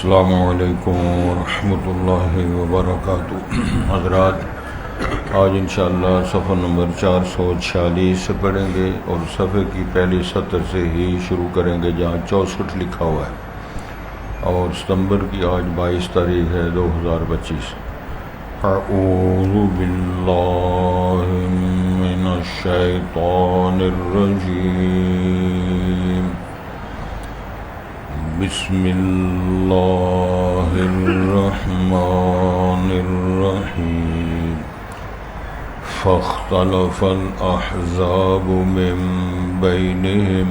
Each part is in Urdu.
السلام علیکم ورحمۃ اللہ وبرکاتہ۔ حضرات، آج انشاءاللہ صفحہ نمبر 446 سے پڑھیں گے اور صفحے کی پہلی سطر سے ہی شروع کریں گے جہاں 64 لکھا ہوا ہے، اور ستمبر کی آج 22 تاریخ ہے 2025۔ اعوذ باللہ من الشیطان الرجیم، بسم اللہ الرحمن الرحیم۔ فاختلف الأحزاب من بينهم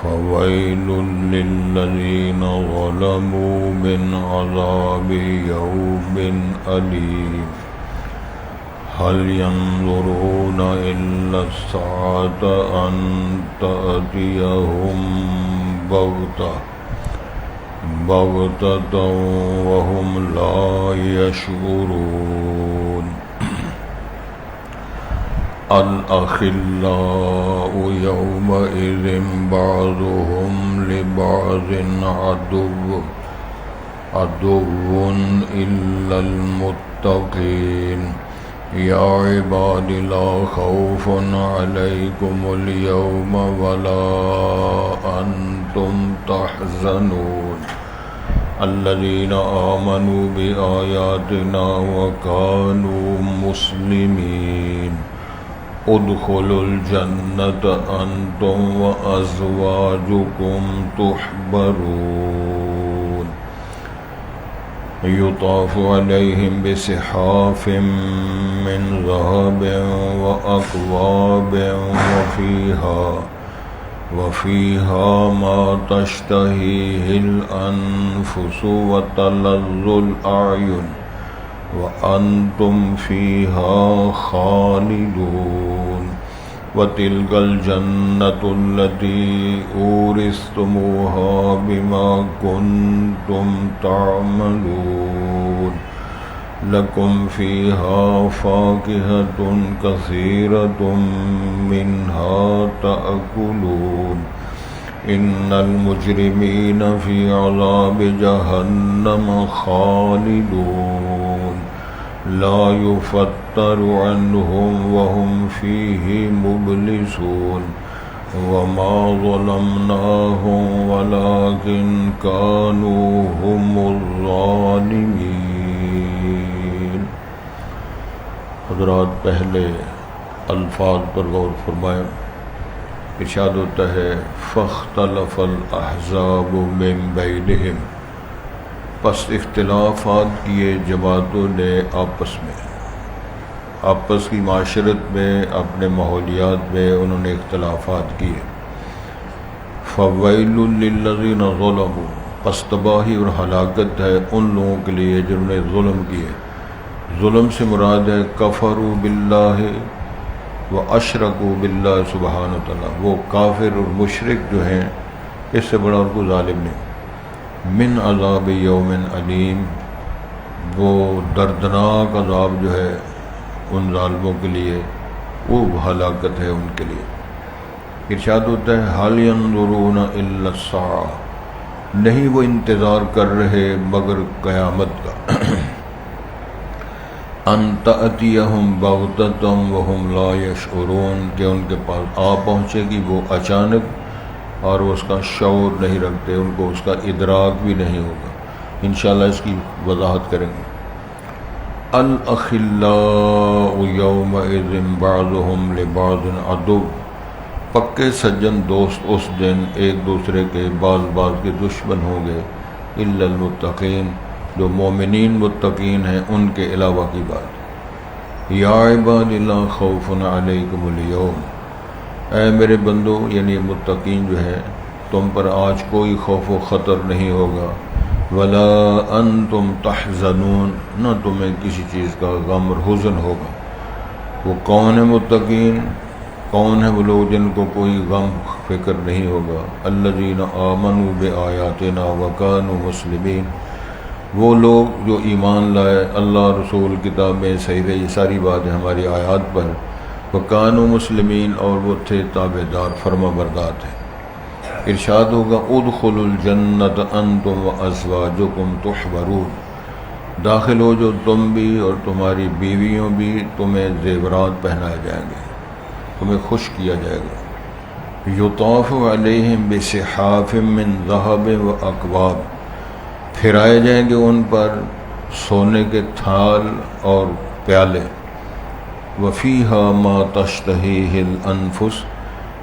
فويل للذين ظلموا من عذاب يوم أليم۔ هل ينظرون إلا الساعة أن تأتيهم بغتة وهم لا يشعرون۔ الأخلاء يومئذ بعضهم لبعض عدو إلا المتقين۔ يا عباد لا خوف عليكم اليوم ولا أنتم تحزنون الذين آمنوا بآياتنا وكانوا مسلمين۔ ادخلوا الجنة أنتم وأزواجكم تحبرون۔ يطاف عليهم بصحاف من ذهب وأكواب وفيها ما تشتهيه الأنفس وتلذ الأعين وأنتم فيها خالدون۔ وتلك الجنة التي أورثتموها بما كنتم تعملون۔ لكم فيها فاكهة كثيرة منها تأكلون۔ إن المجرمين في عذاب جهنم خالدون، لا يفتر عنهم وهم فيه مبلسون۔ وما ظلمناهم ولكن كانوا هم الظالمين۔ حضرات، پہلے الفاظ پر غور فرمائیں۔ ارشاد ہوتا ہے فاختلف الاحزاب من بینہم، پس اختلافات کیے جماعتوں نے آپس کی معاشرت میں، اپنے ماحولیات میں انہوں نے اختلافات کیے۔ فویل للذین ظلموا، پس تباہی اور ہلاکت ہے ان لوگوں کے لیے جنہوں نے ظلم کیے۔ ظلم سے مراد ہے کفروا باللہ واشرکوا باللہ سبحانہ وتعالی، وہ کافر اور مشرک جو ہیں، اس سے بڑا ان کو ظالم نہیں۔ من عذاب یوم علیم، وہ دردناک عذاب جو ہے ان ظالموں کے لیے، وہ ہلاکت ہے ان کے لیے۔ ارشاد ہوتا ہے حل ینظرون الا الساعہ، نہیں وہ انتظار کر رہے مگر قیامت کا۔ ان تأتیہم بغتۃ وہم لا یشعرون، کہ ان کے پاس آ پہنچے گی وہ اچانک اور وہ اس کا شعور نہیں رکھتے، ان کو اس کا ادراک بھی نہیں ہوگا۔ انشاءاللہ اس کی وضاحت کریں گے۔ الاخلاء یومئذ بعضهم لبعض عدو، پکے سجن دوست اس دن ایک دوسرے کے بعض کے دشمن ہوں گے، الا المتقین، جو مومنین متقین ہیں ان کے علاوہ کی بات۔ یا عباد لا خوف علیکم اليوم، اے میرے بندو، یعنی متقین جو ہے تم پر آج کوئی خوف و خطر نہیں ہوگا، ولا انتم تحزنون، نہ تمہیں کسی چیز کا غم اور حزن ہوگا۔ وہ کون ہے متقین؟ کون ہے وہ لوگ جن کو کوئی غم فکر نہیں ہوگا؟ الذین آمنوا بآیاتنا وکانوا مسلمین، وہ لوگ جو ایمان لائے اللہ رسول کتابیں صحیح، یہ ساری بات ہے ہماری آیات پر، وکانوا مسلمین، اور وہ تھے تابع دار فرما بردار تھے۔ ارشاد ہوگا ادخلوا الجنت انتم وازواجکم تحبرون، داخل ہو جو تم بھی اور تمہاری بیویوں بھی، تمہیں زیورات پہنائے جائیں گے، تمہیں خوش کیا جائے گا۔ یطاف علیہم بصحاف من ذہب واکواب، پھرائے جائیں گے ان پر سونے کے تھال اور پیالے۔ وفیہا ما تشتہیہ الانفس،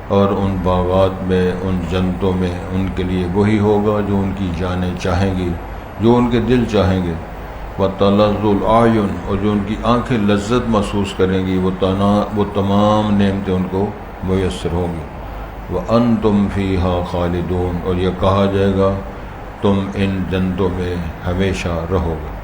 اور ان باغات میں، ان جنتوں میں ان کے لیے وہی ہوگا جو ان کی جانیں چاہیں گی، جو ان کے دل چاہیں گے۔ وتلذ الاعین، اور جو ان کی آنکھیں لذت محسوس کریں گی، وہ تمام نعمتیں ان کو میسر ہوں گی۔ وانتم فیہا خالدون، اور یہ کہا جائے گا تم ان جنتوں میں ہمیشہ رہو گے۔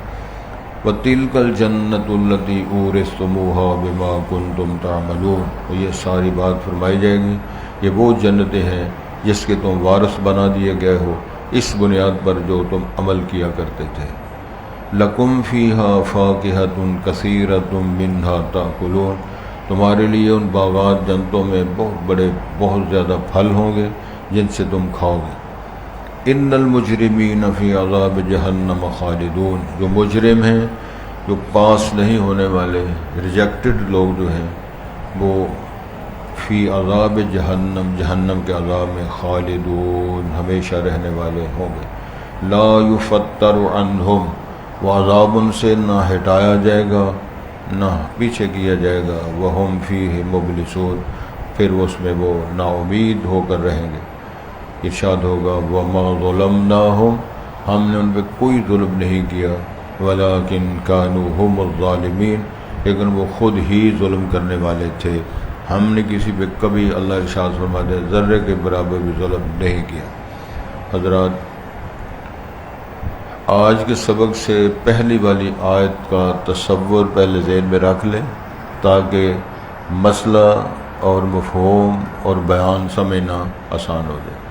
وَتِلْكَ الْجَنَّةُ الَّتِي أُورِثْتُمُوهَا بِمَا كُنْتُمْ تَعْمَلُونَ، اور یہ ساری بات فرمائی جائے گی، یہ وہ جنتیں ہیں جس کے تم وارث بنا دیے گئے ہو اس بنیاد پر جو تم عمل کیا کرتے تھے۔ لَكُمْ فِيهَا فَاكِهَةٌ كَثِيرَةٌ مِّنْهَا تَأْكُلُونَ، تمہارے لیے ان باغات جنتوں میں بہت زیادہ پھل ہوں گے جن سے تم کھاؤ گے۔ ان المجرمین فی عذاب جہنم خالدون، جو مجرم ہیں، جو پاس نہیں ہونے والے، ریجیکٹڈ لوگ جو ہیں، وہ فی عذاب جہنم، جہنم کے عذاب میں خالدون، ہمیشہ رہنے والے ہوں گے۔ لا یفتر عنہم، وہ عذاب ان سے نہ ہٹایا جائے گا نہ پیچھے کیا جائے گا۔ وہم فیہ مبلسون، پھر اس میں وہ نا امید ہو کر رہیں گے۔ ارشاد ہوگا وما ظلمناہم، ہم نے ان پہ کوئی ظلم نہیں کیا، ولکن کانوا ھم الظالمین، لیکن وہ خود ہی ظلم کرنے والے تھے۔ ہم نے کسی پہ کبھی، اللہ ارشاد فرماتے ہیں، ذرے کے برابر بھی ظلم نہیں کیا۔ حضرات، آج کے سبق سے پہلی والی آیت کا تصور پہلے ذہن میں رکھ لیں تاکہ مسئلہ اور مفہوم اور بیان سمجھنا آسان ہو جائے۔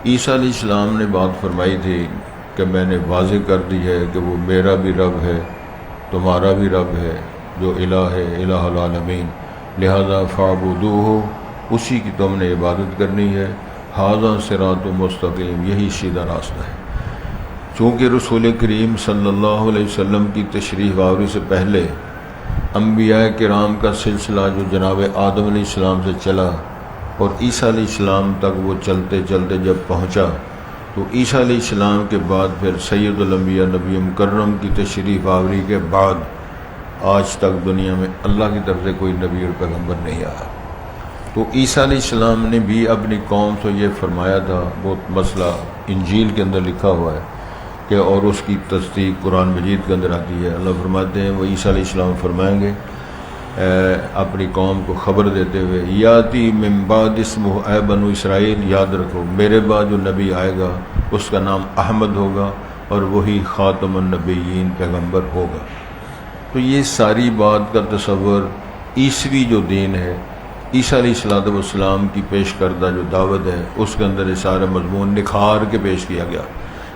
عیسیٰ علیہ السلام نے بات فرمائی تھی کہ میں نے واضح کر دی ہے کہ وہ میرا بھی رب ہے، تمہارا بھی رب ہے، جو الہ ہے، الہ العالمین، لہذا فاعبدوہ، اسی کی تم نے عبادت کرنی ہے۔ ھذا صراط مستقیم، یہی سیدھا راستہ ہے۔ چونکہ رسول کریم صلی اللہ علیہ وسلم کی تشریف آوری سے پہلے انبیاء کرام کا سلسلہ جو جناب آدم علیہ السلام سے چلا اور عیسیٰ علیہ السلام تک وہ چلتے چلتے جب پہنچا، تو عیسیٰ علیہ السلام کے بعد پھر سید الانبیاء نبی مکرم کی تشریف آوری کے بعد آج تک دنیا میں اللہ کی طرف سے کوئی نبی اور پیغمبر نہیں آیا۔ تو عیسیٰ علیہ السلام نے بھی اپنی قوم سے یہ فرمایا تھا، وہ مسئلہ انجیل کے اندر لکھا ہوا ہے کہ اور اس کی تصدیق قرآن مجید کے اندر آتی ہے۔ اللہ فرماتے ہیں، وہ عیسیٰ علیہ السلام فرمائیں گے اپنی قوم کو خبر دیتے ہوئے، یاتی من بعد اسمہ، اے بنو اسرائیل یاد رکھو میرے بعد جو نبی آئے گا اس کا نام احمد ہوگا اور وہی خاتم النبیین پیغمبر ہوگا۔ تو یہ ساری بات کا تصور عیسوی جو دین ہے، عیسیٰ علیہ السلام کی پیش کردہ جو دعوت ہے، اس کے اندر یہ سارا مضمون نکھار کے پیش کیا گیا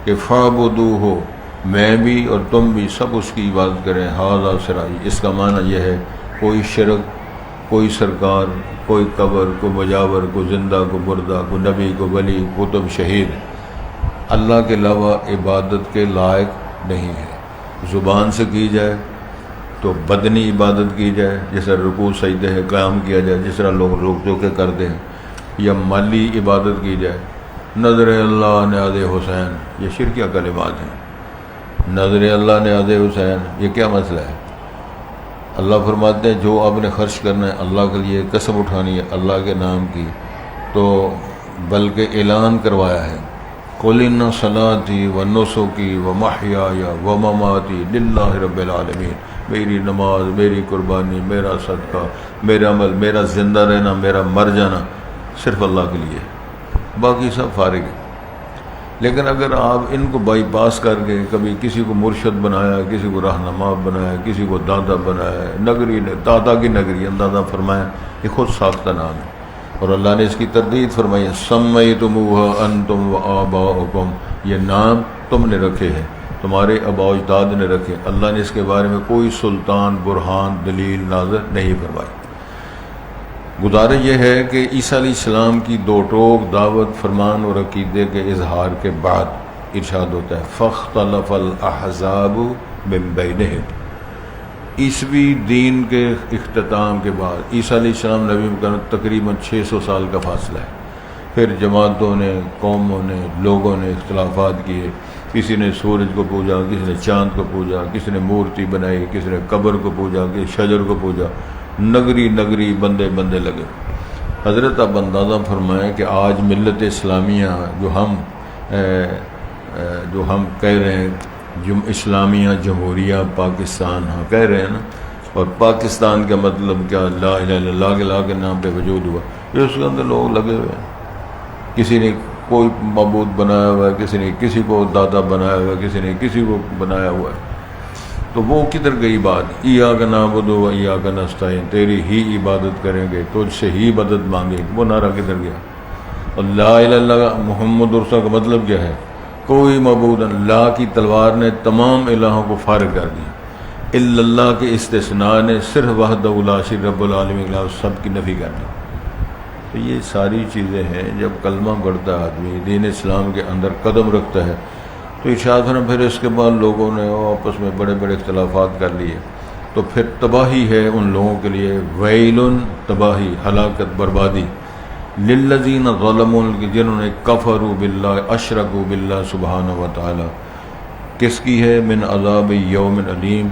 کہ فاعبدوہ، میں بھی اور تم بھی سب اس کی عبادت کریں۔ ھذا صراط، اس کا معنی یہ ہے کوئی شرک، کوئی سرکار، کوئی قبر، کوئی مجاور، کوئی زندہ، کوئی مردہ، کوئی نبی، کوئی ولی، کتب، شہید، اللہ کے علاوہ عبادت کے لائق نہیں ہے۔ زبان سے کی جائے تو بدنی عبادت کی جائے، جس طرح رکوع سجدے ہے قیام کیا جائے، جس طرح لوگ رک جو کے کرتے ہیں، یا مالی عبادت کی جائے۔ نظر اللہ نیاز حسین، یہ شرکیہ کلمات ہیں۔ نظر اللہ نیاز حسین، یہ کیا مسئلہ ہے؟ اللہ فرماتے ہیں جو آپ نے خرچ کرنا ہے اللہ کے لیے، قسم اٹھانی ہے اللہ کے نام کی، تو بلکہ اعلان کروایا ہے قل ان صلاتی و نسکی و محیای و مماتی للہ رب العالمین، میری نماز، میری قربانی، میرا صدقہ، میرا عمل، میرا زندہ رہنا، میرا مر جانا صرف اللہ کے لیے، باقی سب فارغ ہے۔ لیکن اگر آپ ان کو بائی پاس کر کے کبھی کسی کو مرشد بنایا، کسی کو رہنما بنایا، کسی کو دادا بنایا، نگری نے دادا کی نگری اندازہ فرمایا، یہ خود ساختہ نام ہے، اور اللہ نے اس کی تردید فرمائی ہے، سمیتموها انتم وآباؤکم، یہ نام تم نے رکھے ہیں، تمہارے آباء و اجداد نے رکھے، اللہ نے اس کے بارے میں کوئی سلطان، برہان، دلیل نازل نہیں فرمائی۔ گزارش یہ ہے کہ عیسیٰ علیہ السلام کی دو ٹوک دعوت فرمان اور عقیدے کے اظہار کے بعد ارشاد ہوتا ہے فاختلف الاحزاب من بینہم، عیسوی دین کے اختتام کے بعد عیسیٰ علیہ السلام نبی مکرم تقریباً 600 سال کا فاصلہ ہے، پھر جماعتوں نے، قوموں نے، لوگوں نے اختلافات کیے، کسی نے سورج کو پوجا، کسی نے چاند کو پوجا، کسی نے مورتی بنائی، کسی نے قبر کو پوجا، کسی شجر کو پوجا، نگری نگری بندے بندے لگے۔ حضرت اب اندازہ فرمائیں کہ آج ملت اسلامیہ جو ہم کہہ رہے ہیں اسلامیہ جمہوریہ پاکستان ہاں کہہ رہے ہیں نا، اور پاکستان کا مطلب کیا لا الہ الا اللہ کے لا کے نام پہ وجود ہوا، یہ اس کے اندر لوگ لگے ہوئے ہیں، کسی نے کوئی معبود بنایا ہوا ہے، کسی نے کسی کو دادا بنایا ہوا ہے، کسی نے کسی کو بنایا ہوا ہے، تو وہ کدھر گئی بات؟ ایاک نعبد و ایاک نستعین، تیری ہی عبادت کریں گے، تجھ سے ہی مدد مانگیں گے، وہ نعرہ کدھر گیا؟ اور لا الہ الا اللہ محمد رسول کا مطلب کیا ہے؟ کوئی معبود، اللہ کی تلوار نے تمام الہوں کو فارغ کر دیا، الا اللہ کے استثناء نے صرف وحدہ لا شریک رب العالمین سب کی نفی کر دی۔ تو یہ ساری چیزیں ہیں، جب کلمہ پڑھتا ہے آدمی دین اسلام کے اندر قدم رکھتا ہے تو ارشاد ہے، پھر اس کے بعد لوگوں نے آپس میں بڑے بڑے اختلافات کر لیے، تو پھر تباہی ہے ان لوگوں کے لیے، ویل، تباہی، ہلاکت، بربادی، للذین ظلموا، جنہوں نے کفروا باللہ، اشرکوا باللہ سبحانہ و تعالی، کس کی ہے؟ من عذاب یوم علیم،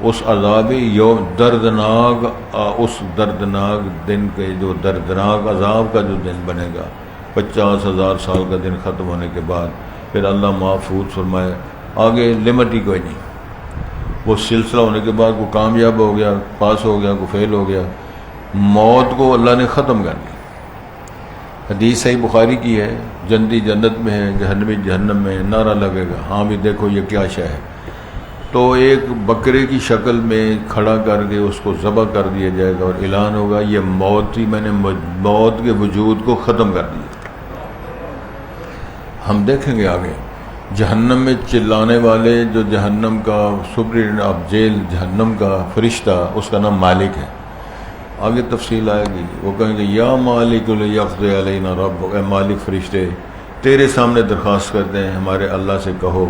اس عذاب یوم دردناک، اس دردناک دن کے جو دردناک عذاب کا جو دن بنے گا 50,000 سال کا دن ختم ہونے کے بعد، پھر اللہ محفوظ فرمائے آگے لمٹ ہی کوئی نہیں، وہ سلسلہ ہونے کے بعد کوئی کامیاب ہو گیا، پاس ہو گیا، کوئی فیل ہو گیا، موت کو اللہ نے ختم کر دیا۔ حدیث صحیح بخاری کی ہے، جنتی جنت میں ہے، جہنمی جہنم میں ہے، نعرہ لگے گا ہاں بھی دیکھو یہ کیا شے ہے، تو ایک بکرے کی شکل میں کھڑا کر کے اس کو ذبح کر دیا جائے گا اور اعلان ہوگا یہ موت تھی، میں نے موت کے وجود کو ختم کر دیا۔ ہم دیکھیں گے آگے جہنم میں چلانے والے، جو جہنم کا سپرنٹینڈنٹ آف جیل، جہنم کا فرشتہ، اس کا نام مالک ہے، آگے تفصیل آئے گی، وہ کہیں گے یا مالک لیقضی علینا ربک، اے مالک فرشتے تیرے سامنے درخواست کرتے ہیں ہمارے اللہ سے کہو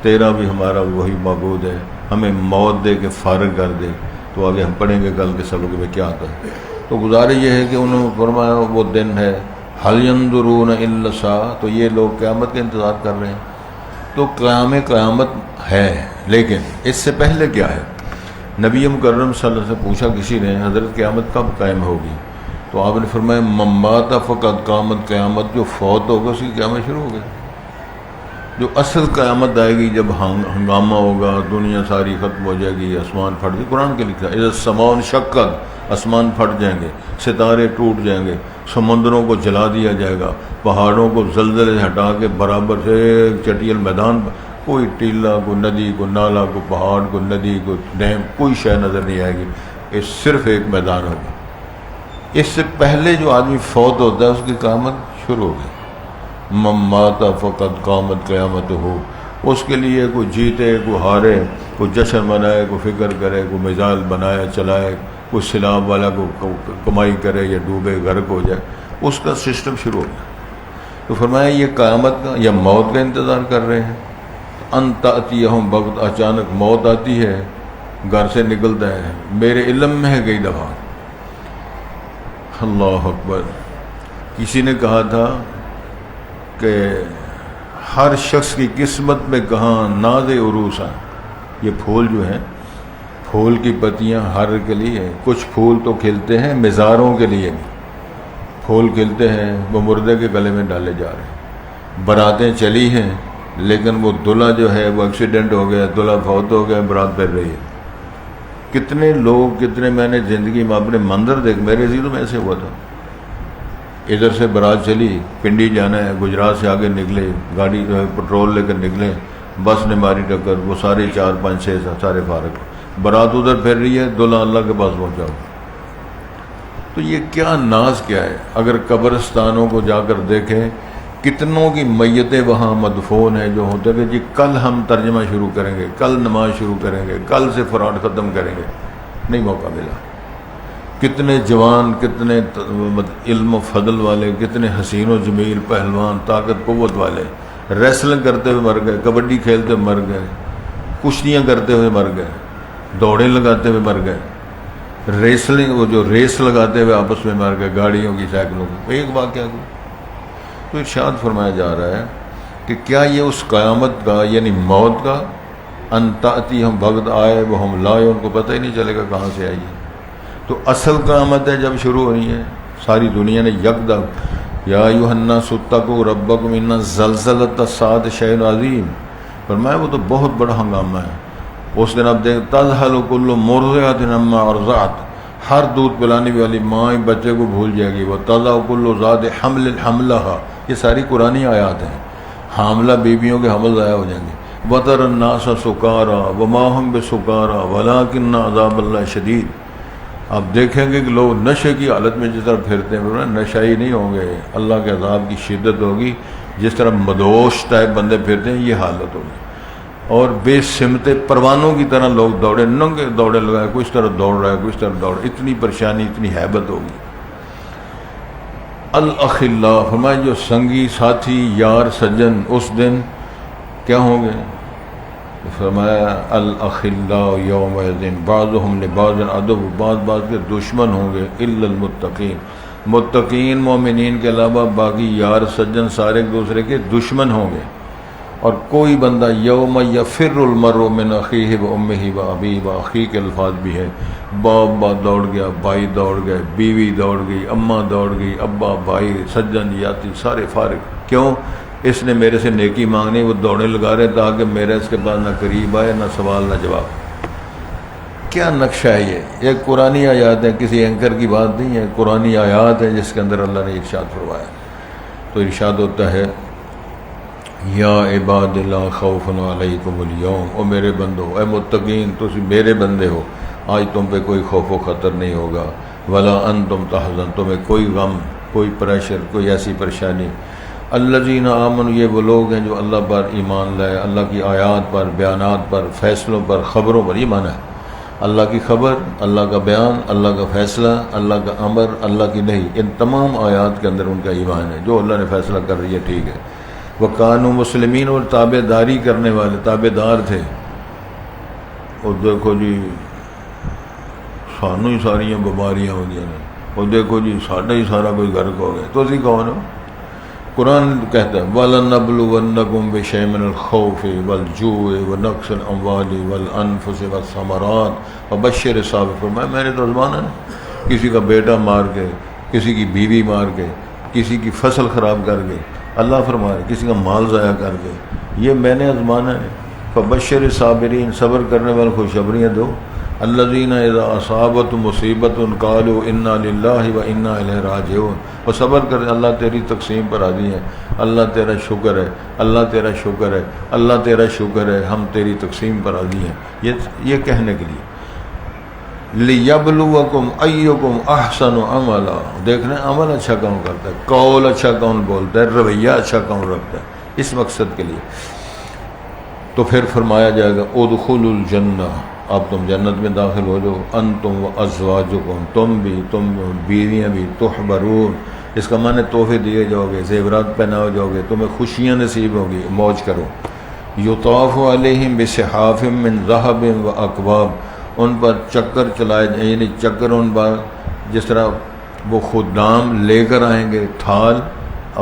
تیرا بھی ہمارا وہی معبود ہے، ہمیں موت دے کے فارغ کر دے۔ تو آگے ہم پڑھیں گے کل کے سبق میں کیا آتا ہے۔ تو گزارش یہ ہے کہ انہوں نے فرمایا وہ دن ہے، هل ينظرون الا الساعة، تو یہ لوگ قیامت کا انتظار کر رہے ہیں، تو قیامت ہے، لیکن اس سے پہلے کیا ہے؟ نبی مکرم صلی اللہ علیہ وسلم سے پوچھا کسی نے حضرت قیامت کب قائم ہوگی؟ تو آپ نے فرمایا من مات فقد قامت، قیامت جو فوت ہوگا اس کی قیامت شروع ہو گئی۔ جو اصل قیامت آئے گی جب ہنگامہ ہوگا، دنیا ساری ختم ہو جائے گی، آسمان پھٹ گئی، قرآن کے لکھا ہے اذا السماء انشقت، آسمان پھٹ جائیں گے، ستارے ٹوٹ جائیں گے، سمندروں کو جلا دیا جائے گا، پہاڑوں کو زلزلے سے ہٹا کے برابر سے ایک چٹیل میدان، کوئی ٹیلا، کوئی ندی، کوئی نالا، کوئی پہاڑ، کوئی ندی، کوئی ڈیم، کوئی شے نظر نہیں آئے گی، یہ صرف ایک میدان ہوگا۔ اس سے پہلے جو آدمی فوت ہوتا ہے اس کی قیامت شروع ہو گئی۔ من مات فقد قامت قیامت ہو، اس کے لیے کوئی جیتے، کوئی ہارے، کوئی جشن منائے، کوئی فکر کرے، کوئی میزائل بنائے چلائے، کوئی سیلاب والا کو کمائی کرے یا ڈوبے غرق ہو جائے، اس کا سسٹم شروع ہو گیا۔ تو فرمایا یہ قیامت کا یا موت کا انتظار کر رہے ہیں، ان تأتیہم بغتۃ، اچانک موت آتی ہے، گھر سے نکلتا ہے، میرے علم میں ہے کئی دفعہ۔ اللہ اکبر۔ کسی نے کہا تھا کہ ہر شخص کی قسمت میں کہاں ناز عروس ہے، یہ پھول جو ہیں، پھول کی پتیاں ہر کے لیے، کچھ پھول تو کھلتے ہیں مزاروں کے لیے بھی، پھول کھلتے ہیں وہ مردے کے گلے میں ڈالے جا رہے ہیں، براتیں چلی ہیں لیکن وہ دلہا جو ہے وہ ایکسیڈنٹ ہو گیا، دلہا فوت ہو گیا، برات پھر رہی ہے۔ کتنے لوگ، کتنے میں نے زندگی میں اپنے منظر دیکھ، میرے عزیزوں میں ایسے ہوا تھا، ادھر سے برات چلی، پنڈی جانا ہے، گجرات سے آگے نکلے، گاڑی جو ہے پٹرول لے کر نکلے، بس نے ماری ٹکر، وہ سارے 4 5 6 سارے فارغ، برات ادھر پھر رہی ہے، دلہا اللہ کے پاس پہنچا ہو۔ تو یہ کیا ناز کیا ہے؟ اگر قبرستانوں کو جا کر دیکھیں، کتنوں کی میتیں وہاں مدفون ہیں جو ہوتے کہ جی کل ہم ترجمہ شروع کریں گے، کل نماز شروع کریں گے، کل سے فراڈ ختم کریں گے، نہیں موقع ملا۔ کتنے جوان، کتنے علم و فضل والے، کتنے حسین و جمیل پہلوان، طاقت قوت والے ریسلنگ کرتے ہوئے مر گئے، کبڈی کھیلتے ہوئے مر گئے، کشتیاں کرتے ہوئے مر گئے، دوڑیں لگاتے ہوئے مر گئے، ریسلنگ وہ جو ریس لگاتے ہوئے آپس میں مر گئے، گاڑیوں کی، سائیکلوں کی، ایک واقعہ کو تو ارشاد فرمایا جا رہا ہے کہ کیا یہ اس قیامت کا یعنی موت کا ان تأتی ہم بغت آئے وہ ہم لائے، ان کو پتہ ہی نہیں چلے گا کہاں سے آئی ہے۔ تو اصل قیامت ہے جب شروع ہونی ہے، ساری دنیا نے یکدم یا ایھا الناس اتقوا ربکم ان زلزلۃ الساعۃ شیء عظیم، فرمایا وہ تو بہت بڑا ہنگامہ ہے۔ اس دن اب دیکھ تذہل کل مرضعۃ عما ارضعت، ہر دودھ پلانے والی ماں بچے کو بھول جائے گی، وتضع کل ذات حمل حملھا، یہ ساری قرآنی آیات ہیں، حاملہ بیویوں کے حمل ضائع ہو جائیں گے۔ وتری الناس سکارا وما هم بسکارا ولکن عذاب اللہ شدید، آپ دیکھیں گے کہ لوگ نشے کی حالت میں جس طرح پھرتے ہیں، نشائی نہیں ہوں گے، اللہ کے عذاب کی شدت ہوگی، جس طرح مدوش ٹائپ بندے پھرتے ہیں یہ حالت ہوگی، اور بے سمت پروانوں کی طرح لوگ دوڑے، ننگے دوڑے لگائے، کچھ طرح دوڑ رہا ہے، کچھ طرح دوڑ، اتنی پریشانی، اتنی ہیبت ہوگی۔ الاخلاء، فرمایا جو سنگی ساتھی یار سجن اس دن کیا ہوں گے، فرمایا الاخلاء یومئذ بعضهم لبعض عدو، بعض کے دشمن ہوں گے، الا المتقین، متقین مومنین کے علاوہ باقی یار سجن سارے ایک دوسرے کے دشمن ہوں گے۔ اور کوئی بندہ یوم یفر المرء من اخیہ و امہ و ابیہ و اخیہ کے الفاظ بھی ہے، باپ دوڑ گیا، بھائی دوڑ گئے، بیوی دوڑ گئی، اماں دوڑ گئی، ابا، بھائی، سجن یاتی سارے فارغ، کیوں؟ اس نے میرے سے نیکی مانگنی، وہ دوڑیں لگا رہے تاکہ میرا اس کے پاس نہ قریب آئے، نہ سوال نہ جواب۔ کیا نقشہ ہے یہ؟ ایک قرآنی آیات ہے، کسی اینکر کی بات نہیں ہے، قرآنی آیات ہے جس کے اندر اللہ نے ارشاد فرمایا۔ تو ارشاد ہوتا ہے یا عباد لا خوف علیکم اليوم، او میرے بندو، اے متقین تسی میرے بندے ہو، آج تم پہ کوئی خوف و خطر نہیں ہوگا، ولا انتم تحزن، تمہیں کوئی غم، کوئی پریشر، کوئی ایسی پریشانی۔ الذین آمنوا، یہ وہ لوگ ہیں جو اللہ پر ایمان لائے، اللہ کی آیات پر، بیانات پر، فیصلوں پر، خبروں پر ایمان ہے، اللہ کی خبر، اللہ کا بیان، اللہ کا فیصلہ، اللہ کا امر، اللہ کی نہیں، ان تمام آیات کے اندر ان کا ایمان ہے، جو اللہ نے فیصلہ کر رہی ہے ٹھیک ہے۔ وَكَانُوا مسلمین، اور تابع داری کرنے والے، تابع دار تھے۔ اور دیکھو جی سانوں ہی ساریاں بیماریاں ہو گئی ہیں، اور دیکھو جی ساڈا ہی سارا کوئی غرق ہو گیا، تو اسی کون ہو؟ قرآن کہتا ہے وَلَنَبْلُوَنَّكُمْ بِشَيْءٍ مِّنَ الْخَوْفِ وَالْجُوعِ وَنَقْصِ الْأَمْوَالِ وَالْأَنفُسِ وَالثَّمَرَاتِ وَبَشِّرِ الصَّابِرِينَ، فرمایا میں نے تو آزمانا ہے، کسی کا بیٹا مار کے، کسی کی بیوی مار کے، کسی کی فصل خراب کر کے، اللہ فرمائے کسی کا مال ضائع کر کے، یہ میں نے آزمانا ہے۔ فَبَشِّرِ الصَّابِرِينَ، صبر کرنے والے خوشخبریاں دو۔ الذین اذا اصابت مصیبت قالوا انا للہ و انا الیہ راجعون، وہ صبر کرے، اللہ تیری تقسیم پر راضی ہے، اللہ تیرا شکر ہے، اللہ تیرا شکر ہے، اللہ تیرا شکر ہے، ہم تیری تقسیم پر راضی ہیں، یہ کہنے کے لیے لیبلوکم ایکم احسن عملا، دیکھنا عمل اچھا کون کرتا ہے، قول اچھا کون بولتا ہے، رویہ اچھا کون رکھتا ہے، اس مقصد کے لیے۔ تو پھر فرمایا جائے گا ادخلوا الجنہ، اب تم جنت میں داخل ہو جاؤ، انتم و ازواجکم، تم بھی، تم بیویاں بھی، تحبرون، اس کا معنی تحفے دیے جاؤ گے، زیورات پہناؤ جاؤ گے، تمہیں خوشیاں نصیب ہوگی، موج کرو۔ یطاف علیہم بصحاف من ذہب و اکواب، ان پر چکر چلائے، یعنی چکر ان پر جس طرح وہ خدام لے کر آئیں گے، تھال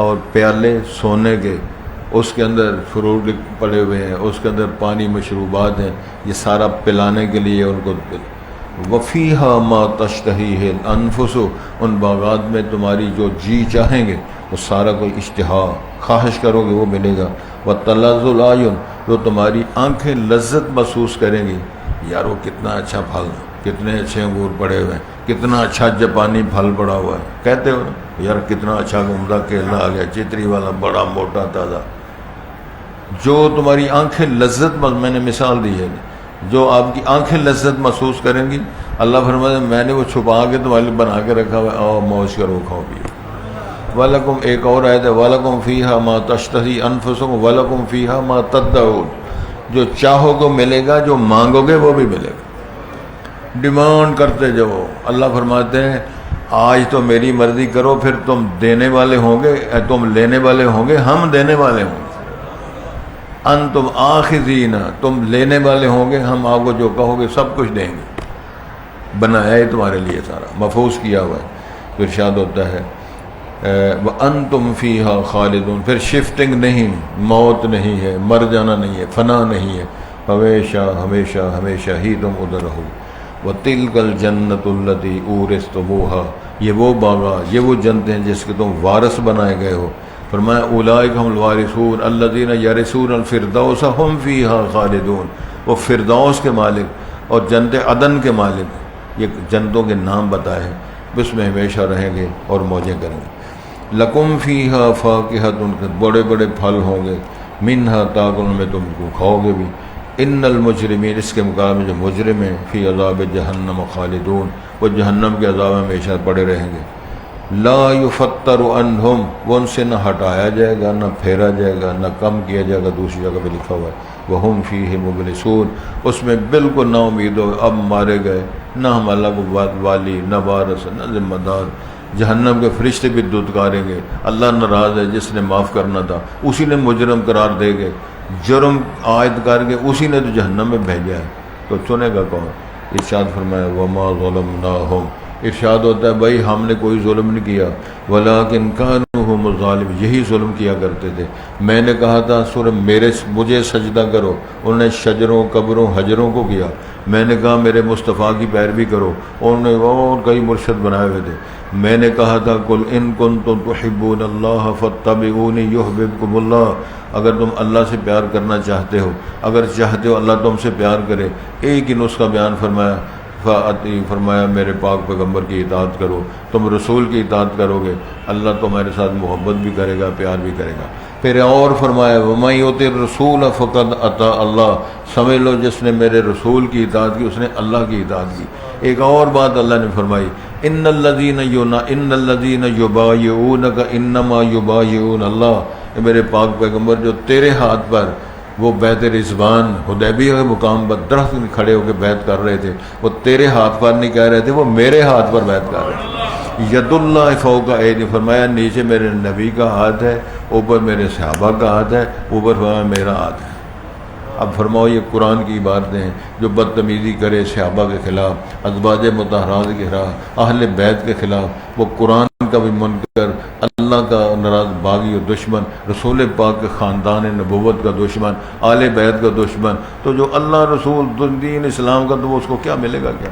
اور پیالے سونے کے، اس کے اندر فروٹ پڑے ہوئے ہیں، اس کے اندر پانی مشروبات ہیں، یہ سارا پلانے کے لیے ان کو۔ وفیہا ما تشتہیہ الانفس، ان باغات میں تمہاری جو جی چاہیں گے وہ سارا کوئی اشتہا خواہش کرو گے وہ ملے گا۔ وتلذ الاعین، جو تمہاری آنکھیں لذت محسوس کریں گی، یار وہ کتنا اچھا پھل، کتنے اچھے انگور پڑے ہوئے ہیں، کتنا اچھا جاپانی پھل پڑا ہوا ہے، کہتے ہو یار کتنا اچھا عمدہ کیلا آ گیا، چتری والا بڑا موٹا تازہ، جو تمہاری آنکھیں لذت، میں نے مثال دی ہے، جو آپ کی آنکھیں لذت محسوس کریں گی، اللہ فرماتا ہے میں نے وہ چھپا کے تمہارے لیے بنا کے رکھا ہوا ہے، آؤ موج کرو، کھاؤ پیو۔ وَلَكُمْ، ایک اور آیت ہے وَلَكُمْ فِيهَا مَا تَشْتَهِي أَنفُسُكُمْ وَلَكُمْ فِيهَا مَا تَدَّعُونَ، جو چاہو گے ملے گا، جو مانگو گے وہ بھی ملے گا۔ ڈیمانڈ کرتے جاؤ. اللہ فرماتے ہیں آج تو میری مرضی کرو، پھر تم دینے والے ہوں گے، تم لینے والے ہوں گے، ہم دینے والے ہوں گے. انتم آخذین، تم لینے والے ہوں گے، ہم آپ کو جو کہو گے سب کچھ دیں گے. بنایا ہے تمہارے لیے، سارا محفوظ کیا ہوا ہے. تو ارشاد ہوتا ہے وَأَنْتُمْ فِيهَا خَالِدُونَ، پھر شفٹنگ نہیں، موت نہیں ہے، مر جانا نہیں ہے، فنا نہیں ہے، ہمیشہ ہمیشہ ہمیشہ ہی تم ادھر رہو. وَتِلْكَ الْجَنَّةُ الَّتِي أُورِثْتُمُوهَا، یہ وہ باغات، یہ وہ جنتیں جس کے تم وارث بنائے گئے ہو. فرمایا اولئک هم الوارثون الذین یرثون الفردوس هم فیہا خالدون، وہ فردوس کے مالک اور جنت عدن کے مالک، یہ جنتوں کے نام بتائے ہیں، اس میں ہمیشہ رہیں گے اور موجیں کریں گے. لکم فیہا فاکہۃ، ان کے بڑے بڑے پھل ہوں گے، منہا تاکلون، میں تم کو کھاؤ گے بھی. ان المجرمین، اس کے مقابلے میں جو مجرم ہیں، فی عذاب جہنم خالدون، وہ جہنم کے عذاب میں ہمیشہ پڑے رہیں گے. لا یفتر عنہم، وہ ان سے نہ ہٹایا جائے گا، نہ پھیرا جائے گا، نہ کم کیا جائے گا. دوسری جگہ پہ لکھا ہوا ہے وہم فیہ مبلسون، اس میں بالکل نا امید ہو، اب مارے گئے، نہ ہم اللہ کو والی، نہ وارث، نہ ذمہ دار. جہنم کے فرشتے بھی دودکاریں گے، اللہ ناراض ہے، جس نے معاف کرنا تھا اسی نے مجرم قرار دے گے، جرم عائد کر کے اسی نے تو جہنم میں بھیجا ہے، تو چنے گا کون؟ ارشاد فرمایا وما ظلمناہم، ارشاد ہوتا ہے بھائی ہم نے کوئی ظلم نہیں کیا، ولیکن کانوا ھم الظالمین، یہی ظلم کیا کرتے تھے. میں نے کہا تھا مجھے سجدہ کرو، انہوں نے شجروں، قبروں، حجروں کو کیا. میں نے کہا میرے مصطفیٰ کی پیروی کرو، انہوں نے اور کئی مرشد بنائے ہوئے تھے. میں نے کہا تھا قل ان کنتم تحبون اللہ فاتبعونی یحببکم اللہ، اگر تم اللہ سے پیار کرنا چاہتے ہو، اگر چاہتے ہو اللہ تم سے پیار کرے، ایک ہی نسخہ بیان فرمایا، فرمایا میرے پاک پیغمبر کی اطاعت کرو. تم رسول کی اطاعت کرو گے، اللہ تمہارے ساتھ محبت بھی کرے گا، پیار بھی کرے گا. پھر اور فرمایا وَمَن يُطِعِ الرَّسُولَ فَقَدْ أَطَاعَ اللَّهَ، سمجھ لو جس نے میرے رسول کی اطاعت کی اس نے اللہ کی اطاعت کی. ایک اور بات اللہ نے فرمائی ان الذین یبایعونک انما یبایعون اللہ، میرے پاک پیغمبر جو تیرے ہاتھ پر وہ بیعت رضوان حدیبیہ کے مقام پر درخت میں کھڑے ہو کے بیعت کر رہے تھے، وہ تیرے ہاتھ پر نہیں کہہ رہے تھے، وہ میرے ہاتھ پر بیعت کر رہے تھے. ید اللہ فوق ایدی، فرمایا نیچے میرے نبی کا ہاتھ ہے، اوپر میرے صحابہ کا ہاتھ ہے، اوپر فرمایا میرا ہاتھ ہے. اب فرماؤ یہ قرآن کی باتیں ہیں، جو بدتمیزی کرے صحابہ کے خلاف، ازواج مطہرات کے خلاف، اہل بیت کے خلاف، وہ قرآن کا بھی منکر، اللہ کا ناراض باغی اور دشمن، رسول پاک کے خاندان نبوت کا دشمن، آل بیت کا دشمن. تو جو اللہ رسول دین اسلام کا، تو وہ اس کو کیا ملے گا؟ کیا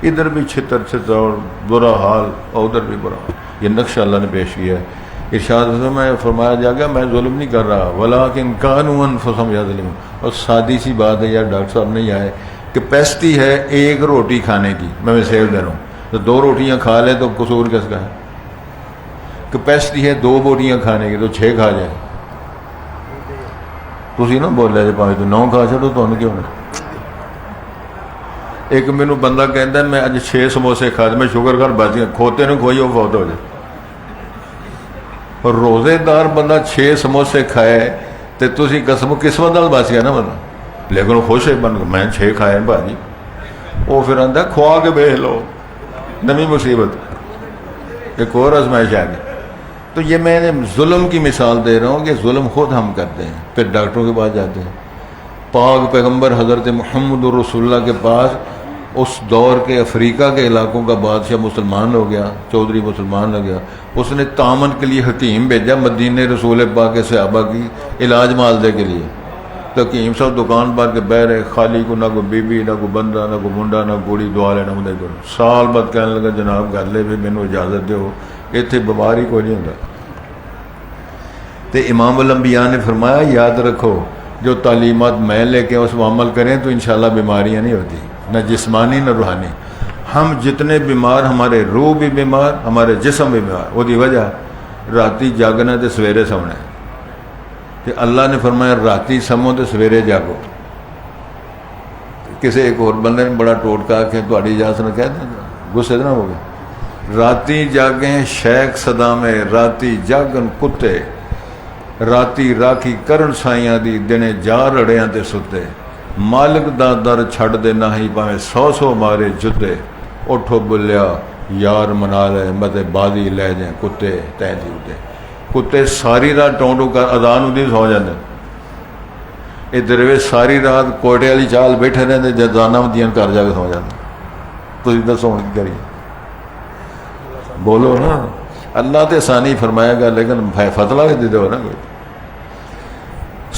ادھر بھی چھتر اور برا حال اور ادھر بھی برا حال. یہ نقشہ اللہ نے پیش کیا ہے. ارشاد میں فرمایا جا گیا میں ظلم نہیں کر رہا، ولیکن کانوا انفسہم یظلمون. اور سادی سی بات ہے یار، ڈاکٹر صاحب نہیں آئے، کیپیسٹی ہے ایک روٹی کھانے کی، میں مثال دے رہا ہوں، تو 2 روٹیاں کھا لے تو قصور کس کا ہے؟ کیپیسٹی ہے 2 بوٹیاں کھانے کی، تو 6 کھا جائے. تسی نہ بولے جی 5 تو 9 کھا چھڑو، تو کیوں نہیں؟ ایک مینوں بندہ کہندا میں اج 6 سموسے کھا، میں شکر کر بچ گیا، کھوتے نوں کھوئی وہ فوت ہو جائے. اور روزے دار بندہ 6 سموسے کھائے تے تسی قسم قسمت نال بچ گیا نا بندہ، لیکن وہ خوش ہے بن میں 6 کھائے بھاجی. وہ پھر آندا کھوا کے بیچ لو، نمی مصیبت، ایک اور آزمائش آ گئی. تو یہ میں ظلم کی مثال دے رہا ہوں کہ ظلم خود ہم کرتے ہیں. پھر ڈاکٹروں کے پاس جاتے ہیں. پاک پیغمبر حضرت محمد رسول اللہ کے پاس اس دور کے افریقہ کے علاقوں کا بادشاہ مسلمان ہو گیا، چودھری مسلمان ہو گیا. اس نے تعامن کے لیے حکیم بھیجا مدینے رسول پاک کے صحابہ کی علاج معالجے کے لیے. تو حکیم صاحب دکان پر کے بہ رہے، خالی کو نہ کوئی بی بی، نہ کوئی بندہ، نہ کوئی منڈا، نہ کوڑی، دعا لینا مدد کرو. سال بعد کہنے لگا جناب گل ہے بھی مینوں اجازت دیو، اتنے بیمار ہی کوئی نہیں ہوتا. تو امام الانبیاء نے فرمایا یاد رکھو جو تعلیمات میں لے کے اس کو عمل کریں تو انشاءاللہ بیماریاں نہیں ہوتی، نہ جسمانی نہ روحانی. ہم جتنے بیمار، ہمارے روح بھی بیمار، ہمارے جسم بھی بیمار. وہ دی وجہ راتی جاگنا تے سویرے سونا ہے. کہ اللہ نے فرمایا راتی سمو تے سویرے جاگو. کسی ایک اور بندے نے بڑا ٹوٹکا کہ تہاڈی اجازت نہ کہہ دیں، غصے نہ ہو گئے. راتی جاگیں شیخ صدامے، راتی جاگن کتے، راتی راکھی کرن سائیاں دی، دنے جا رڑیاں تے ستے. مالک دا در چھڑ دے نہ ہی پائے 100 مارے جتے اٹھو بلیا یار منا لے متے بازی لے جائیں کتے تینجی ہوتے کتے ساری رات ٹونٹو کر اذان ہوتی سو جاندے یہ دروے ساری رات کوٹے والی چال بیٹھے رہتے جزانہ مدین کر جا کے سو جاندے تو ادھر سو کری بولو نا اللہ تے آسانی فرمائے گا لیکن فتلا کے دے دو نا کوئی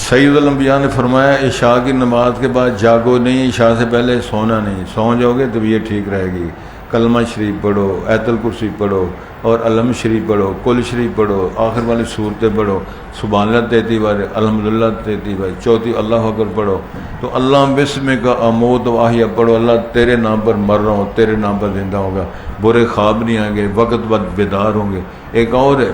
سید الانبیاء نے فرمایا عشاء کی نماز کے بعد جاگو نہیں عشاء سے پہلے سونا نہیں سو جاؤ گے طبیعت ٹھیک رہے گی کلمہ شریف پڑھو آیت الکرسی پڑھو اور علم شریف پڑھو کل شریف پڑھو آخر والی صورتیں پڑھو سبحان اللہ 33 بار الحمدللہ 33 بار چوتھی اللہ اکبر پڑھو تو اللہ بسم کا اموت و احیا پڑھو اللہ تیرے نام پر مر رہا ہوں تیرے نام پر زندہ ہوگا برے خواب نہیں آئیں گے وقت بعد بیدار ہوں گے ایک اور ہے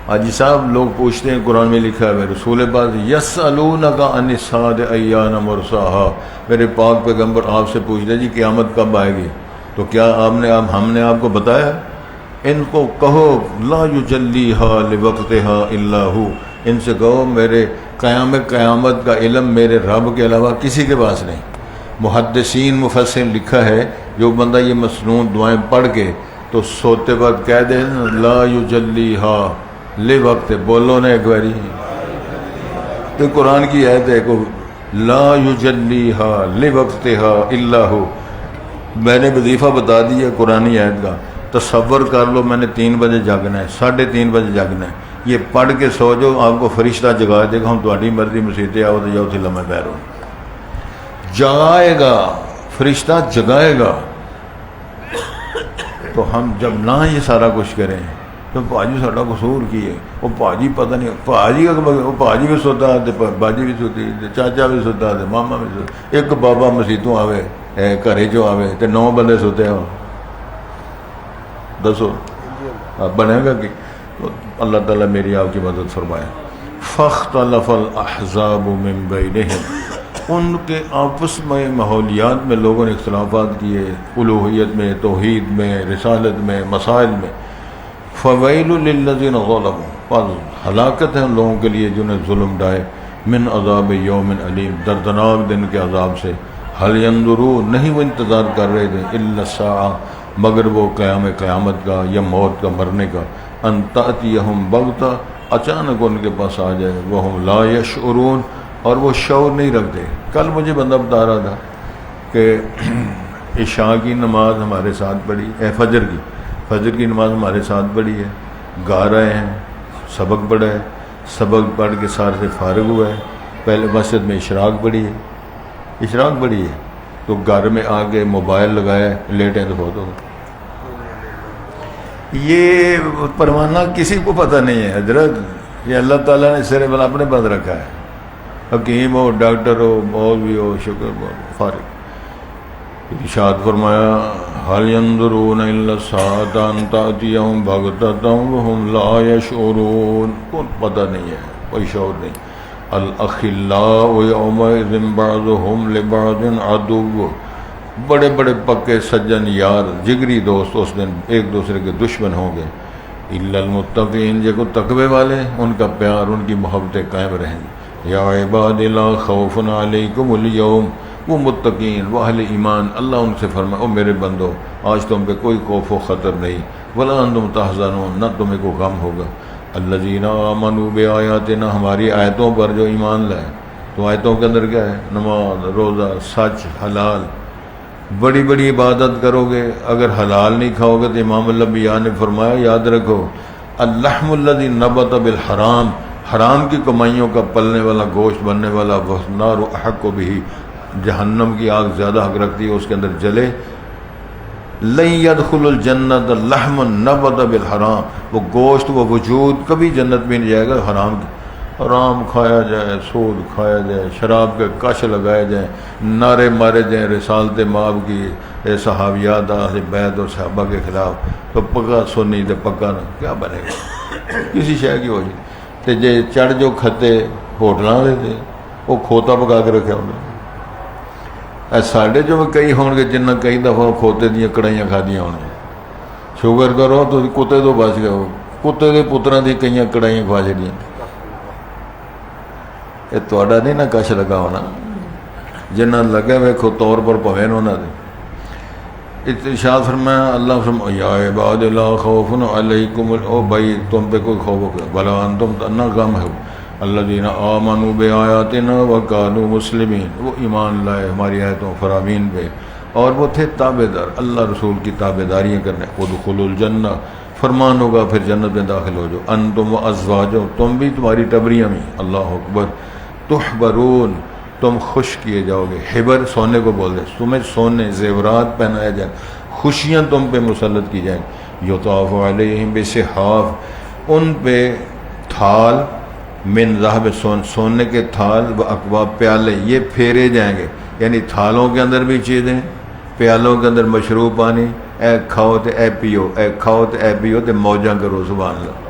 حاجی صاحب لوگ پوچھتے ہیں قرآن میں لکھا ہے رسول پاک یسألونک عن الساعۃ ایان مرساہا میرے پاک پیغمبر آپ سے پوچھ رہے جی قیامت کب آئے گی تو کیا ہم نے آپ کو بتایا ان کو کہو لا یجلیھا لوقتھا الا ھو ان سے کہو میرے قیامت کا علم میرے رب کے علاوہ کسی کے پاس نہیں محدثین مفسرین لکھا ہے جو بندہ یہ مسنون دعائیں پڑھ کے تو سوتے وقت کہہ دے لا یجلیھا لے وقت بولو نا ایک باری تو قرآن کی آیت ہے کو لا یجلیھا لوقتھا الا ھو میں نے وظیفہ بتا دیا قرآنی آیت کا تصور کر لو میں نے 3 بجے جاگنا ہے 3:30 بجے جاگنا ہے یہ پڑھ کے سو جو آپ کو فرشتہ جگا دے گا ہم تہاڈی مرضی مسیتے آؤ تو جاؤ تھی لمحے پیر ہو جگائے گا فرشتہ جگائے گا تو ہم جب نہ یہ سارا کچھ کریں تو پاجی ساڈا قصور کی ہے وہ پاجی پتہ نہیں پاجی وہ پاجی بھی سوتا ہے باجی بھی سوتی چاچا بھی سوتا ہے ماما بھی سوتا ایک بابا مسیتوں آوے گھر جو آوے تو 9 بندے سوتے ہو دسو بنے گا کہ اللہ تعالیٰ میری آپ کی مدد فرمائے فاختلف الاحزاب من بینہم ان کے آپس میں ماحولیات میں لوگوں نے اختلافات کیے الوہیت میں توحید میں رسالت میں مسائل میں فویل للذین ظلموا پس ہلاکت ہے ان لوگوں کے لیے جنہیں ظلم ڈھائے من عذاب یوم علیم دردناک دن کے عذاب سے حل ینظرون نہیں وہ انتظار کر رہے تھے الا الساعہ مگر وہ قیامت کا یا موت کا مرنے کا ان تأتیہم بغتہ اچانک ان کے پاس آ جائے وہم لا یشعرون اور وہ شعور نہیں رکھتے کل مجھے بندہ بتا رہا تھا کہ عشاء کی نماز ہمارے ساتھ پڑھی فجر کی نماز ہمارے ساتھ پڑھی ہے گا رہے ہیں سبق پڑھا ہے سبق پڑھ کے سارے سے فارغ ہوا ہے پہلے مسجد میں اشراق پڑھی ہے تو گھر میں آ کے موبائل لگایا لیٹ ہیں تو بہت ہو یہ پروانہ کسی کو پتہ نہیں ہے حضرت یہ اللہ تعالیٰ نے سرے بلا اپنے پاس رکھا ہے حکیم ہو ڈاکٹر ہو مولوی ہو شکر فارغ ارشاد فرمایا حل ینظرون الا الساعۃ ان تأتیہم بغتۃ وہم لا یشعرون کون پتہ نہیں ہے کوئی شعور نہیں الاخلاء یومئذ بعضهم لبعض عدو بڑے بڑے پکے سجن یار جگری دوست اس دن ایک دوسرے کے دشمن ہوں گے الا المتقین جو کو تقوی والے ان کا پیار ان کی محبتیں قائم رہیں گی یا عباد لا خوف علیکم اليوم وہ متقین وہ اہل ایمان اللہ ان سے فرمائے او میرے بندو آج تم پہ کوئی خوف و خطر نہیں ولا انتم تحزنون نہ تمہیں کوئی غم ہوگا الذین آمنوا بآیاتنا ہماری آیتوں پر جو ایمان لائے تو آیتوں کے اندر کیا ہے نماز روزہ سچ حلال بڑی بڑی عبادت کرو گے اگر حلال نہیں کھاؤ گے تو امام الانبیاء نے فرمایا یاد رکھو اللحم الذی نبت بالحرام حرام کی کمائیوں کا پلنے والا گوشت بننے والا والنار احق بہ جہنم کی آگ زیادہ حق رکھتی ہے اس کے اندر جلے لن يدخل الجنت لحم نبت بالحرام وہ گوشت وہ وجود کبھی جنت میں نہیں جائے گا حرام کھایا جائے سود کھایا جائے شراب کے کش لگائے جائیں نعرے مارے جائیں رسالت مآب کی صحابیات اہل بیت اور صحابہ کے خلاف تو پکا سنی تو پکا نہ کیا بنے گا کسی شے کی وجہ تے جے چڑھ جو کھتے ہوٹلاں دے تے وہ کھوتا پکا کے رکھے انہوں ساڈے جو کئی ہون گے جنہیں کئی دفعہ کھوتے دیا کڑائیاں کھادیاں ہونے شوگر کرو تو کتے تو بچ گئے ہو کتے کے پتراں دی کئی کڑائیاں کھا چڑیاں یہ تہاڈا نہیں نہ کش لگا ہونا، جنہ لگے ویکھو طور پر پویں انہاں دے۔ ارشاد فرمایا اللہ فرمایا یا عباد لا خوف علیکم، او بھائی تم پہ کوئی خوف بلا انتم نہ غم ہے، الذین آمنوا بآیاتنا وکانوا مسلمین، وہ ایمان لائے ہماری آیتوں فرامین پہ اور وہ تھے تابع دار، اللہ رسول کی تابع داریاں کرنے۔ ادخلوا الجنہ، فرمان ہوگا پھر جنت میں داخل ہو جاؤ، انتم وازواجکم، تم بھی تمہاری ٹبریاں بھی، اللہ اکبر، تحبرون، تم خوش کیے جاؤ گے، حبر سونے کو بول دے، تمہیں سونے زیورات پہنایا جائے، خوشیاں تم پہ مسلط کی جائیں، یطاف علیہم بصحاف، ان پہ تھال من ذهب، سونے کے تھال و اکواب، پیالے، یہ پھیرے جائیں گے، یعنی تھالوں کے اندر بھی چیزیں، پیالوں کے اندر مشروب پانی، اے کھاؤ تے اے پیو، اے کھاؤ تے اے پیو تے موجاں کرو، سبحان اللہ۔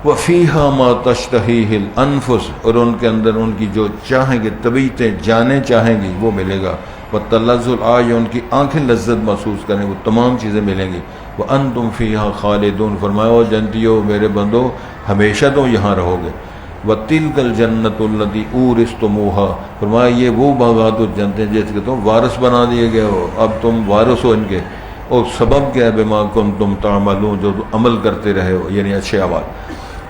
وَفِيهَا مَا تَشْتَهِيهِ الْأَنفُسُ، اور ان کے اندر ان کی جو چاہیں گے، طبیعتیں جانیں چاہیں گی وہ ملے گا، وَتَلَذُّ الْأَعْیُنُ، ان کی آنکھیں لذت محسوس کریں، وہ تمام چیزیں ملیں گی، وَأَنْتُمْ فِيهَا خَالِدُونَ، فرمایا او جنتیو میرے بندو ہمیشہ تم یہاں رہو گے، وَتِلْكَ الْجَنَّةُ الَّتِي أُورِثْتُمُوهَا، فرمایا یہ وہ باغات و جنتیں جس کے تم وارث بنا دیے گئے ہو، اب تم وارث ہو ان کے، اور سبب کیا ہے، بما کنتم تعملون، جو عمل کرتے رہے ہو، یعنی اچھے اعمال،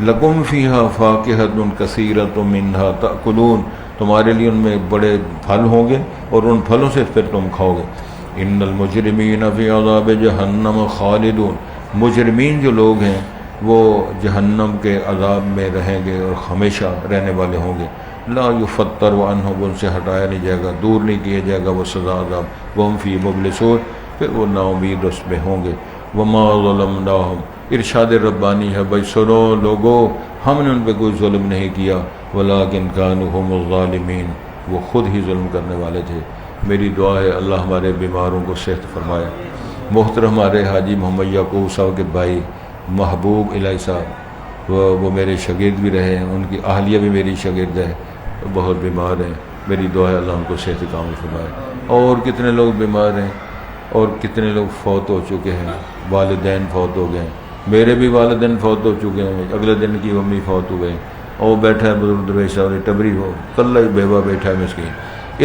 لکم فیہا فاکہۃ کثیرۃ منہا تأکلون، تمہارے لیے ان میں بڑے پھل ہوں گے اور ان پھلوں سے پھر تم کھاؤ گے، ان المجرمین فی عذاب جہنم خالدون، مجرمین جو لوگ ہیں وہ جہنم کے عذاب میں رہیں گے اور ہمیشہ رہنے والے ہوں گے، لا یفتر عنہم، ان سے ہٹایا نہیں جائے گا، دور نہیں کیا جائے گا وہ سزا عذاب، وہم فی مبلسون، پھر وہ نا امید اس میں ہوں گے، وما ظلمناہم، ارشاد ربانی ہے بھائی سنو لوگو، ہم نے ان پہ کوئی ظلم نہیں کیا، ولیکن کانوا ھم الظالمین، وہ خود ہی ظلم کرنے والے تھے۔ میری دعا ہے اللہ ہمارے بیماروں کو صحت فرمائے۔ محترم ہمارے حاجی محمد یعقوب صاحب کے بھائی محبوب الہی صاحب، وہ میرے شاگرد بھی رہے ہیں، ان کی اہلیہ بھی میری شاگرد ہے، بہت بیمار ہیں، میری دعا ہے اللہ ان کو صحت کامل فرمائے۔ اور کتنے لوگ بیمار ہیں اور کتنے لوگ فوت ہو چکے ہیں، والدین فوت ہو گئے ہیں، میرے بھی والدین فوت ہو چکے ہیں، اگلے دن کی امی فوت ہو گئے، اور بیٹھا ہے بزرگ درویش اور ٹبری ہو کلّا ہی بیوہ بیٹھا ہے مسکین،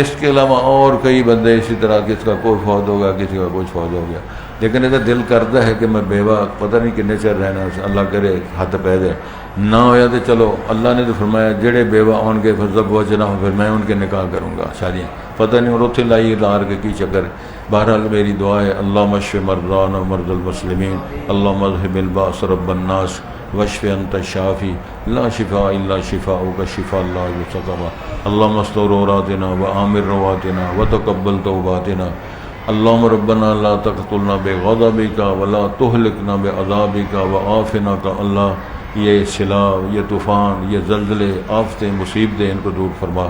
اس کے علاوہ اور کئی بندے اسی طرح، کس کا کوئی فوت ہوگا، کسی کا کچھ فوت ہو گیا، لیکن اگر دل کرتا ہے کہ میں بیوہ پتہ نہیں کتنے چر رہنا، اللہ کرے ہاتھ پہ جائے، نہ ہویا تو چلو اللہ نے تو فرمایا جڑے بیوہ آن کے فضب وجہ نہ ہو پھر میں ان کے نکاح کروں گا شادیاں، پتہ نہیں اور اتھے لائی لار کے کی چکر۔ بہرحال میری دعا ہے اللہم اشف مرضانا ومرضی المسلمین، اللہم اذہب الباس رب الناس واشف انت الشافی لا شفاء الا شفاؤک شفاء لا یسقم، اللہم استر عوراتنا وآمر رواتنا وتقبل توباتنا، اللہم ربنا لا تقتلنا بغضبک ولا تہلکنا بعذابک وعافنا کا اللہ، یہ سیلاب، یہ طوفان، یہ زلزلے، آفتیں، مصیبتیں ان کو دور فرما۔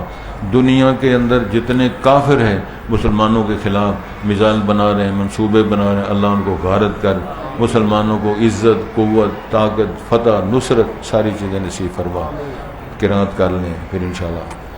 دنیا کے اندر جتنے کافر ہیں مسلمانوں کے خلاف میزائل بنا رہے ہیں، منصوبے بنا رہے ہیں، اللہ ان کو غارت کر، مسلمانوں کو عزت، قوت، طاقت، فتح، نصرت، ساری چیزیں نصیب فرما۔ قرات کر لیں پھر انشاءاللہ۔